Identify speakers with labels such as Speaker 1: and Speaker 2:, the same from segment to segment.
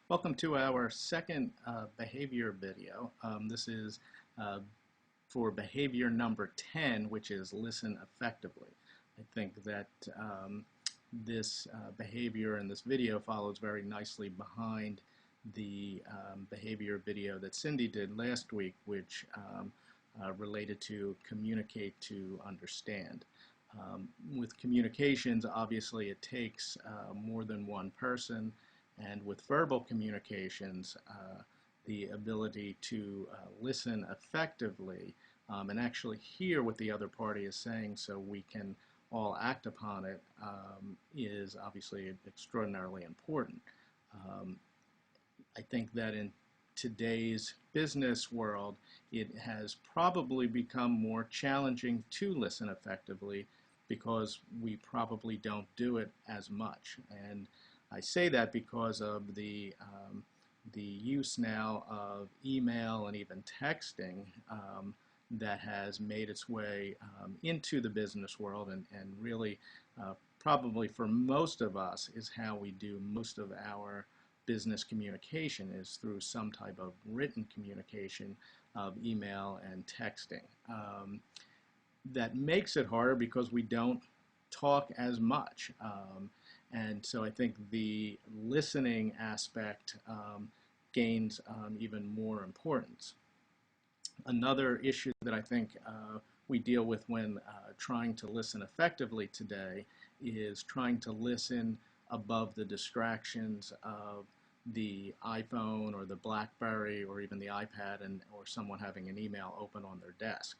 Speaker 1: Welcome to our second behavior video. This is for behavior number 10, which is listen effectively. I think that this behavior in this video follows very nicely behind the behavior video that Cindy did last week, which related to communicate to understand. With communications, obviously it takes more than one person. And with verbal communications, the ability to listen effectively and actually hear what the other party is saying so we can all act upon it is obviously extraordinarily important. I think that in today's business world, it has probably become more challenging to listen effectively because we probably don't do it as much. And I say that because of the use now of email and even texting that has made its way into the business world and really probably for most of us is how we do most of our business communication is through some type of written communication of email and texting. That makes it harder because we don't talk as much. And so I think the listening aspect gains even more importance. Another issue that I think we deal with when trying to listen effectively today is trying to listen above the distractions of the iPhone or the BlackBerry or even the iPad or someone having an email open on their desk.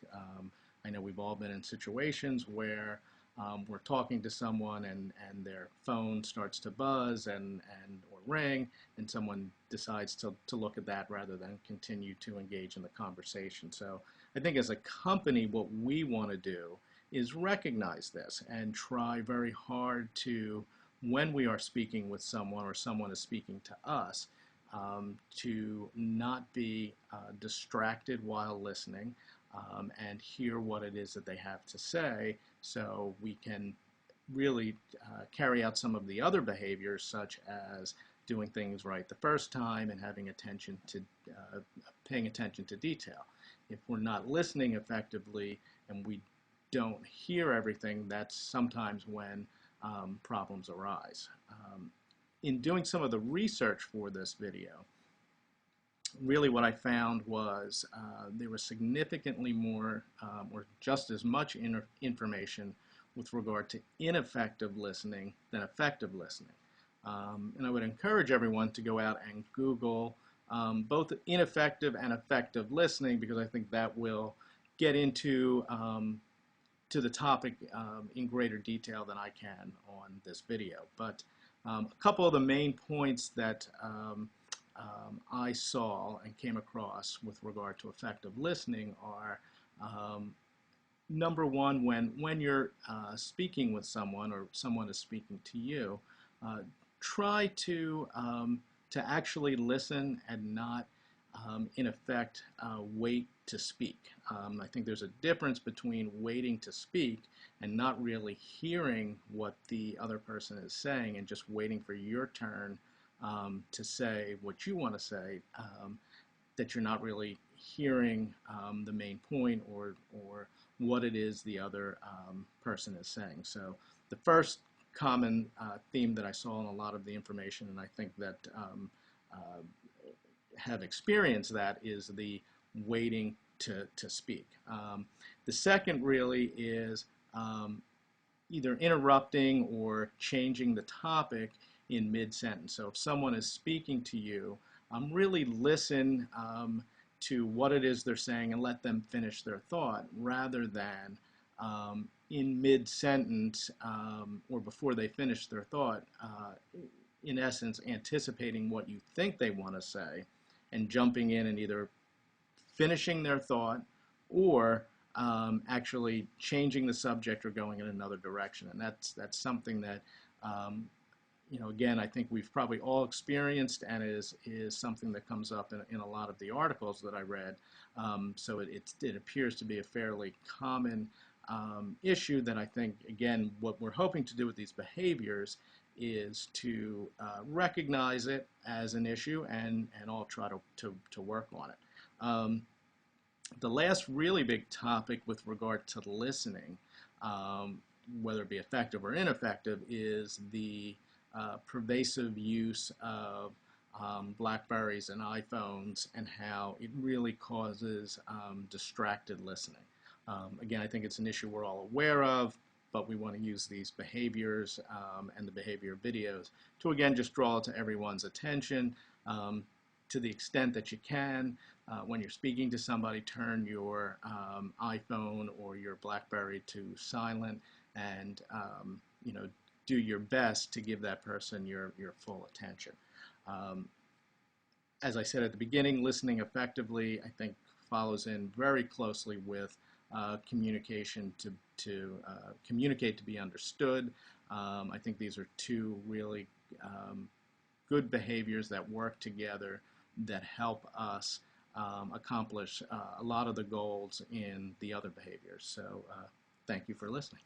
Speaker 1: I know we've all been in situations where we're talking to someone and their phone starts to buzz or ring, and someone decides to look at that rather than continue to engage in the conversation. So I think as a company, what we want to do is recognize this and try very hard to, when we are speaking with someone or someone is speaking to us, to not be distracted while listening, and hear what it is that they have to say so we can really carry out some of the other behaviors such as doing things right the first time and having attention to paying attention to detail. If we're not listening effectively and we don't hear everything, that's sometimes when problems arise. In doing some of the research for this video, really what I found was there was significantly more or just as much information with regard to ineffective listening than effective listening. And I would encourage everyone to go out and Google both ineffective and effective listening, because I think that will get into to the topic in greater detail than I can on this video. But a couple of the main points that I saw and came across with regard to effective listening are number one, when you're speaking with someone or someone is speaking to you, try to actually listen and not in effect wait to speak. I think there's a difference between waiting to speak and not really hearing what the other person is saying and just waiting for your turn to say what you want to say, that you're not really hearing the main point or what it is the other person is saying. So the first common theme that I saw in a lot of the information, and I think that have experienced that, is the waiting to speak. The second really is either interrupting or changing the topic in mid-sentence. So if someone is speaking to you, really listen to what it is they're saying and let them finish their thought, rather than in mid-sentence or before they finish their thought, in essence anticipating what you think they want to say and jumping in and either finishing their thought or actually changing the subject or going in another direction. And that's something that again, I think we've probably all experienced, and is something that comes up in a lot of the articles that I read. So it appears to be a fairly common issue that I think, again, what we're hoping to do with these behaviors is to recognize it as an issue and all try to work on it. The last really big topic with regard to listening, whether it be effective or ineffective, is the pervasive use of Blackberries and iPhones and how it really causes distracted listening. Again, I think it's an issue we're all aware of, but we want to use these behaviors and the behavior videos to, again, just draw to everyone's attention. To the extent that you can, when you're speaking to somebody, turn your iPhone or your BlackBerry to silent, and do your best to give that person your full attention. As I said at the beginning, listening effectively, I think, follows in very closely with communication to communicate to be understood. I think these are two really good behaviors that work together that help us accomplish a lot of the goals in the other behaviors. So thank you for listening.